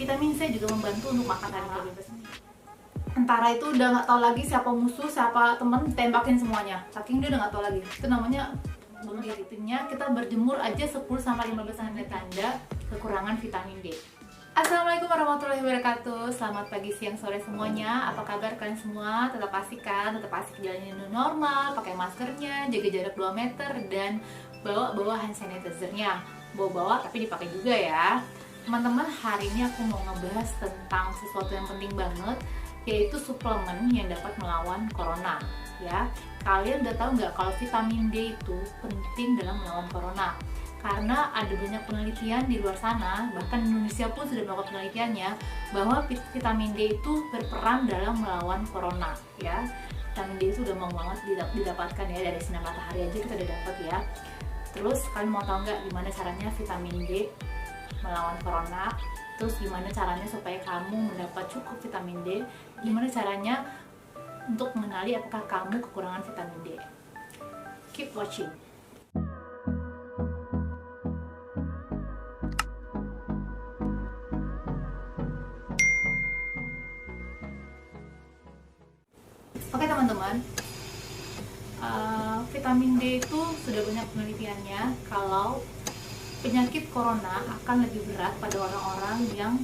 Vitamin C juga membantu untuk makan radikal bebas. Tentara itu udah nggak tahu lagi siapa musuh, siapa temen, tembakin semuanya. Saking dia udah nggak tahu lagi. Itu namanya bunuh diri. Intinya kita berjemur aja 10-15 menit tanda kekurangan vitamin D. Assalamualaikum warahmatullahi wabarakatuh. Selamat pagi, siang, sore semuanya. Apa kabar kalian semua? Tetap asik kan? Tetap asik jalanin new normal, pakai maskernya, jaga jarak 2 meter, dan bawa hand sanitizer-nya. Bawa tapi dipakai juga ya. Teman-teman, hari ini aku mau ngebahas tentang sesuatu yang penting banget, yaitu suplemen yang dapat melawan corona. Ya, kalian udah tahu nggak kalau vitamin D itu penting dalam melawan corona? Karena ada banyak penelitian di luar sana, bahkan Indonesia pun sudah melakukan penelitiannya, bahwa vitamin D itu berperan dalam melawan corona. Ya, vitamin D itu udah mau banget didapatkan ya, dari sinar matahari aja kita udah dapat ya. Terus kalian mau tahu nggak gimana caranya vitamin D melawan corona? Terus gimana caranya supaya kamu mendapat cukup vitamin D? Gimana caranya untuk mengenali apakah kamu kekurangan vitamin D? Keep watching. Oke teman-teman, vitamin D itu sudah banyak penelitiannya kalau penyakit corona akan lebih berat pada orang-orang yang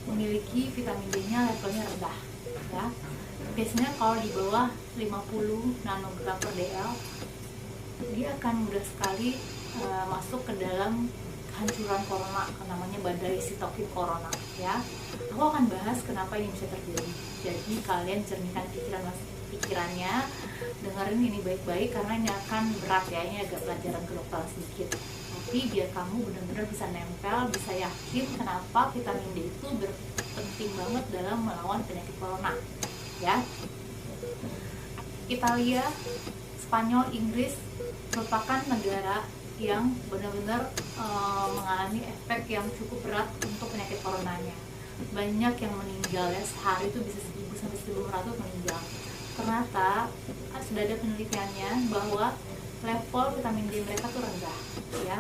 memiliki vitamin D-nya levelnya rendah ya. Biasanya kalau di bawah 50 nanogram per dl, dia akan mudah sekali masuk ke dalam kehancuran corona, namanya badai sitokin corona ya. Aku akan bahas kenapa ini bisa terjadi. Jadi kalian cernihkan pikirannya, dengerin ini baik-baik karena ini akan berat ya, ini agak pelajaran kedokteran sedikit. Tapi biar kamu benar-benar bisa nempel, bisa yakin kenapa vitamin D itu penting banget dalam melawan penyakit corona ya. Italia, Spanyol, Inggris merupakan negara yang benar-benar mengalami efek yang cukup berat untuk penyakit coronanya. Banyak yang meninggal ya, sehari itu bisa 1000 sampai 1500 meninggal. Ternyata sudah ada penelitiannya bahwa level vitamin D mereka tuh rendah ya.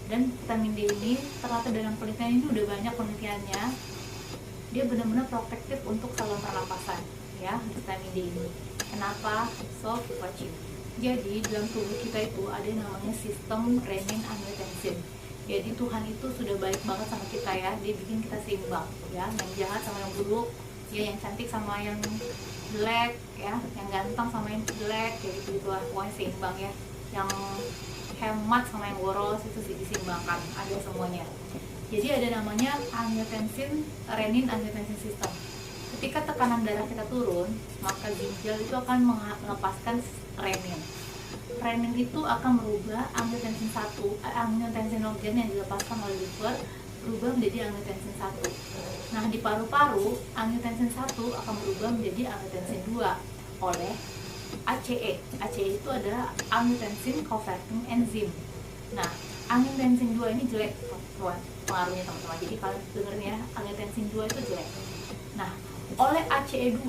Dan vitamin D ini ternyata dalam penelitian ini udah banyak penelitiannya, dia benar-benar protektif untuk saluran pernapasan ya, vitamin D ini. Kenapa? So keep watching. Jadi dalam tubuh kita itu ada yang namanya sistem renin-angiotensin. Jadi Tuhan itu sudah baik banget sama kita ya, dia bikin kita seimbang ya, yang jahat sama yang buruk ya, yang cantik sama yang jelek ya, yang ganteng sama yang jelek, kayak gitu lah, pokoknya seimbang ya. Yang hemat sama yang boros itu sih diseimbangkan, ada semuanya. Jadi ada namanya angiotensin, renin-angiotensin system. Ketika tekanan darah kita turun, maka ginjal itu akan melepaskan renin. Renin itu akan merubah angiotensin 1, angiotensinogen yang dilepaskan oleh liver berubah menjadi angiotensin 1. Nah, di paru-paru, angiotensin 1 akan berubah menjadi angiotensin 2 oleh ACE. ACE itu adalah angiotensin converting enzyme. Nah, angiotensin 2 ini jelek pengaruhnya teman-teman. Jadi kalian dengerin ya, angiotensin 2 itu jelek. Nah, oleh ACE2,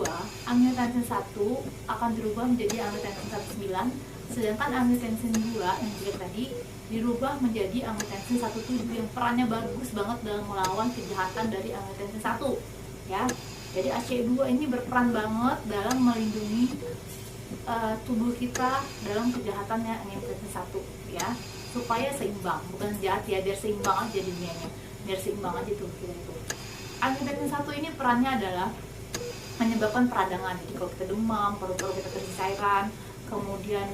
angiotensin 1 akan dirubah menjadi angiotensin 19, sedangkan angiotensin 2 yang jelek tadi dirubah menjadi angiotensin 17 yang perannya bagus banget dalam melawan kejahatan dari angiotensin 1 ya. Jadi ACE2 ini berperan banget dalam melindungi tubuh kita dalam kejahatannya angiotensin 1 ya, supaya seimbang, bukan jahat ya, biar seimbang aja dunianya, biar seimbang aja tubuh kita itu. Angiotensin 1 ini perannya adalah menyebabkan peradangan. Jadi kalau kita demam, paru-paru kita terisi cairan, kemudian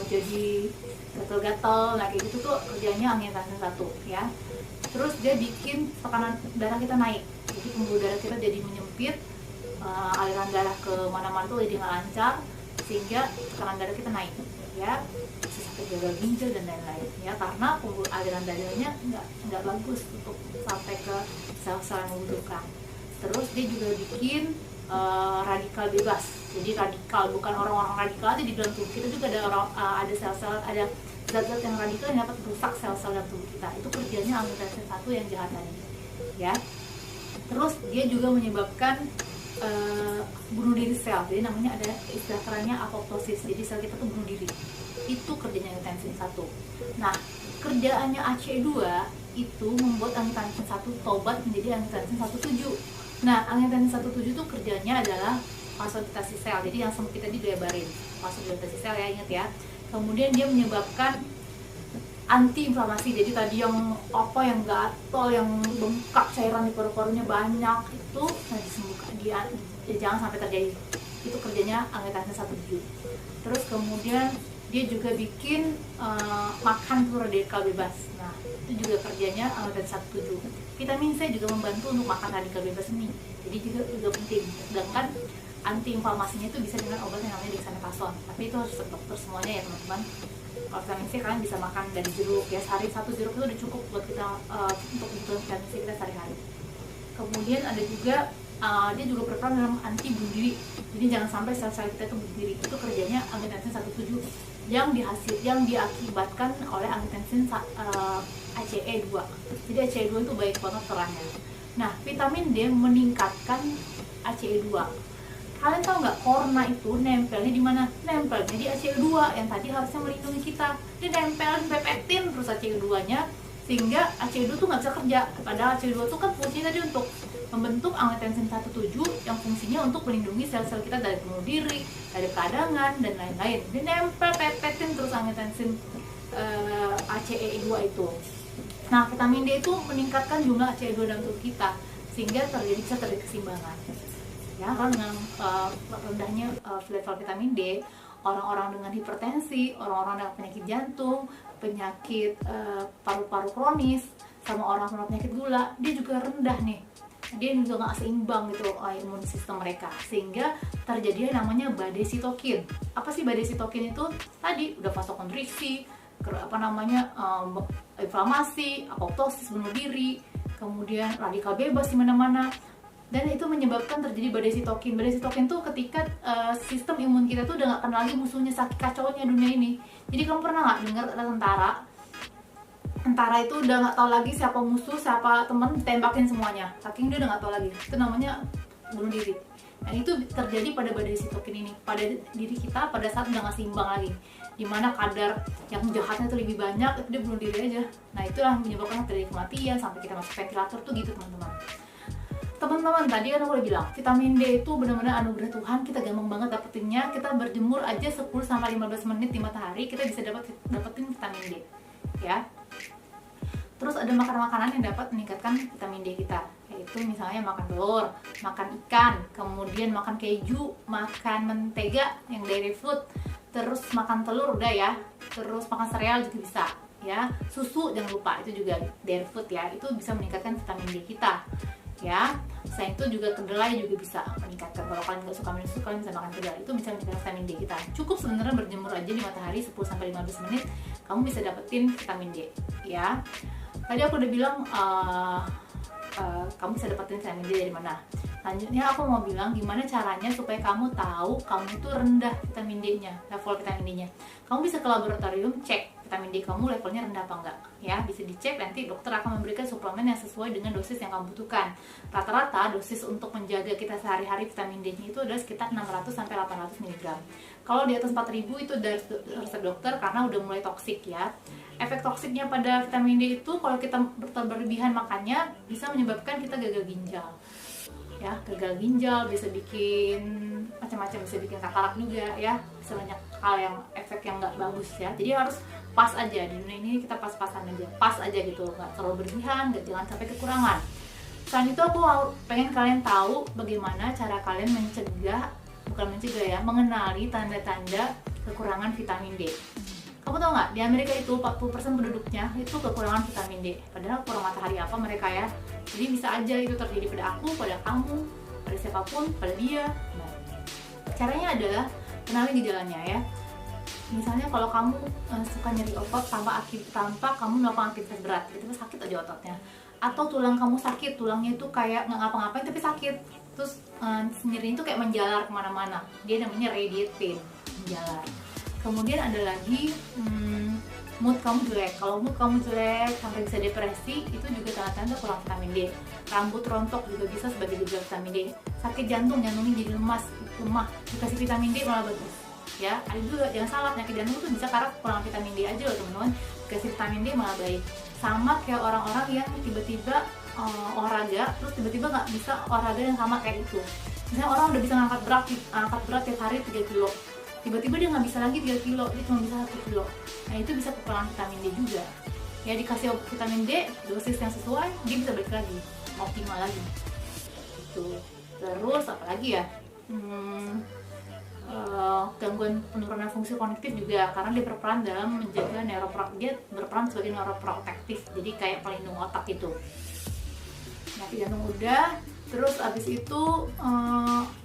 jadi gatal-gatal, nah kayak gitu tuh kerjanya angiotensin 1 ya. Terus dia bikin tekanan darah kita naik, jadi pembuluh darah kita jadi menyempit, aliran darah ke mana-mana tuh jadi nggak lancar, sehingga tekanan darah kita naik ya, bisa sakit gagal ginjal dan lain-lain ya, karena aliran darahnya nggak bagus untuk sampai ke sel-sel yang membutuhkan. Terus dia juga bikin radikal bebas. Jadi radikal, bukan orang-orang radikal aja di dalam tubuh kita, juga ada sel-sel, ada zat-zat yang radikal yang dapat merusak sel-sel dalam tubuh kita. Itu kerjanya angiotensin 1 yang jahat tadi ya. Terus dia juga menyebabkan bunuh diri sel. Jadi namanya, ada istilah kerennya apoptosis. Jadi sel kita tuh bunuh diri. Itu kerjanya angiotensin 1. Nah, kerjaannya ACE2 itu membuat angiotensin 1 tobat menjadi angiotensin 17. Nah, angiotensin 17 itu kerjanya adalah vasodilatasi sel. Jadi yang sempit tadi dilebarin, vasodilatasi sel ya, ingat ya. Kemudian dia menyebabkan anti-inflamasi. Jadi tadi yang yang gatal, yang bengkak, cairan di paru-parunya banyak, itu disembuhkan. Dia jangan sampai terjadi. Itu kerjanya angiotensin 17. Terus kemudian dia juga bikin makan telur radikal bebas. Nah, itu juga kerjanya angiotensin 17. Vitamin C juga membantu untuk makan radikal bebas ini. Jadi juga penting. Sedangkan anti-inflamasinya itu bisa dengan obat yang namanya dexamethasone. Tapi itu harus dokter semuanya ya teman-teman. Kalau vitamin C kalian bisa makan dari jeruk ya, sehari 1 jeruk itu udah cukup buat kita untuk kebutuhan vitamin C kita sehari-hari. Kemudian ada juga dia juga berperan dalam anti bunuh diri. Jadi jangan sampai sel-sel kita itu bunuh diri. Itu kerjanya angiotensin 17 yang diakibatkan oleh angiotensin ACE2. Jadi ACE2 itu baik banget perannya. Nah, vitamin D meningkatkan ACE2. Kalian tahu nggak, korna itu nempelnya di mana? Nempelnya di ACE2 yang tadi harusnya melindungi kita. Dia nempelin, pepetin terus ACE2-nya, sehingga ACE2 tuh nggak bisa kerja. Padahal ACE2 tuh kan fungsinya tadi untuk membentuk angiotensin 17 yang fungsinya untuk melindungi sel-sel kita dari bunuh diri, dari peradangan, dan lain-lain. Dia nempel, pepetin terus angiotensin ACE2 itu. Nah, vitamin D itu meningkatkan jumlah ACE2 dalam tubuh kita, sehingga bisa terjadi keseimbangan. Ya, kan dengan rendahnya level vitamin D, orang-orang dengan hipertensi, orang-orang dengan penyakit jantung, penyakit paru-paru kronis, sama orang dengan penyakit gula, dia juga rendah nih. Dia juga nggak seimbang gitu imun sistem mereka, sehingga terjadi namanya badai sitokin. Apa sih badai sitokin itu? Tadi udah vasokonstriksi, inflamasi, apoptosis, bunuh diri, kemudian radikal bebas di mana-mana. Dan itu menyebabkan terjadi badai sitokin. Badai sitokin tuh ketika sistem imun kita tuh udah gak kenal lagi musuhnya, sakit kacaunya dunia ini. Jadi kamu pernah gak dengar ada tentara itu udah gak tahu lagi siapa musuh, siapa teman, ditembakin semuanya. Saking dia udah gak tahu lagi. Itu namanya bunuh diri. Dan itu terjadi pada badai sitokin ini, pada diri kita pada saat udah gak seimbang lagi, dimana kadar yang jahatnya itu lebih banyak, itu dia bunuh diri aja. Nah, itulah yang menyebabkan terjadi kematian sampai kita masuk ventilator tuh gitu teman-teman. Teman-teman, tadi kan aku udah bilang vitamin D itu benar-benar anugerah Tuhan. Kita gampang banget dapetinnya. Kita berjemur aja 10-15 menit di matahari, kita bisa dapetin vitamin D ya. Terus ada makanan-makanan yang dapat meningkatkan vitamin D kita, yaitu misalnya makan telur, makan ikan, kemudian makan keju, makan mentega yang dairy food, terus makan telur udah ya, terus makan sereal juga bisa ya, susu jangan lupa, itu juga dairy food ya, itu bisa meningkatkan vitamin D kita ya. Selain itu juga kedelai juga bisa meningkatkan. Kalau kalian nggak suka minum susu, kalian bisa makan kedelai, itu bisa meningkatkan vitamin D kita. Cukup sebenarnya berjemur aja di matahari 10-15 menit, kamu bisa dapetin vitamin D ya. Tadi aku udah bilang kamu bisa dapetin vitamin D dari mana. Lanjutnya aku mau bilang gimana caranya supaya kamu tahu kamu itu rendah vitamin D-nya, level vitamin D-nya. Kamu bisa ke laboratorium cek vitamin D kamu levelnya rendah apa enggak ya, bisa dicek, nanti dokter akan memberikan suplemen yang sesuai dengan dosis yang kamu butuhkan. Rata-rata dosis untuk menjaga kita sehari-hari vitamin D-nya itu adalah sekitar 600-800 mg. Kalau di atas 4000 itu dari resep dokter karena udah mulai toksik ya. Efek toksiknya pada vitamin D itu kalau kita berlebihan makannya bisa menyebabkan kita gagal ginjal ya. Gagal ginjal bisa bikin macam-macam, bisa bikin katarak juga ya, bisa banyak hal yang efek yang nggak bagus ya. Jadi harus pas aja, di dunia ini kita pas-pasan aja, pas aja gitu, nggak terlalu berlebihan, jangan sampai kekurangan. Selain itu aku pengen kalian tahu bagaimana cara kalian mengenali tanda-tanda kekurangan vitamin D. Kamu tahu nggak, di Amerika itu 40% penduduknya itu kekurangan vitamin D. Padahal kurang matahari apa mereka ya. Jadi bisa aja itu terjadi pada aku, pada kamu, pada siapapun, pada dia. Nah, caranya adalah kenali gejalanya ya. Misalnya kalau kamu suka nyeri otot tanpa kamu melakukan aktivitas berat, itu sakit aja ototnya. Atau tulang kamu sakit, tulangnya itu kayak nggak ngapa-ngapain tapi sakit. Terus nyerinya itu kayak menjalar kemana-mana. Dia namanya radiate pain, menjalar. Kemudian ada lagi mood kamu jelek. Kalau mood kamu jelek sampai bisa depresi, itu juga tanda-tanda kurang vitamin D. Rambut rontok juga bisa sebagai gejala vitamin D. Sakit jantung, jantungnya jadi lemah, dikasih vitamin D malah bagus ya. Ada juga, jangan salah, penyakit jantung itu bisa karena kurang vitamin D aja loh teman-teman. Kasih vitamin D malah baik. Sama kayak orang-orang yang tiba-tiba olahraga terus tiba-tiba nggak bisa olahraga yang sama kayak itu. Misalnya orang udah bisa angkat berat tiap hari 3 kilo, tiba-tiba dia nggak bisa lagi 3 kilo, dia cuma bisa 1 kilo. Nah itu bisa kekurangan vitamin D juga ya. Dikasih vitamin D dosis yang sesuai, dia bisa balik lagi optimal lagi gitu. Terus apalagi ya, gangguan penurunan fungsi kognitif juga, karena dia berperan dalam menjaga dia berperan sebagai neuroprotektif, jadi kayak pelindung otak gitu. Penyakit jantung udah. Terus abis itu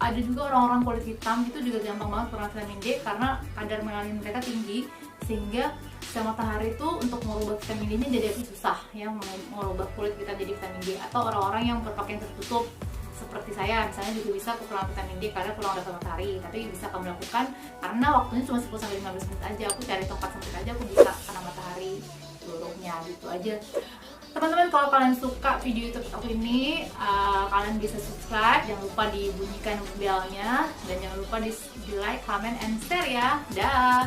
ada juga orang-orang kulit hitam, itu juga gampang banget kurang vitamin D karena kadar melanin mereka tinggi, sehingga sinar matahari itu untuk merubah vitamin D nya jadi lebih susah ya, merubah kulit kita jadi vitamin D. Atau orang-orang yang berpakaian tertutup seperti saya misalnya juga bisa kekurangan vitamin D karena kurang ada matahari, tapi bisa kamu lakukan karena waktunya cuma 10-15 menit aja. Aku cari tempat sempit aja, aku bisa kena matahari seluruhnya gitu aja. Teman-teman, kalau kalian suka video YouTube aku ini, kalian bisa subscribe, jangan lupa dibunyikan belnya, dan jangan lupa di like, comment, and share ya. Dah.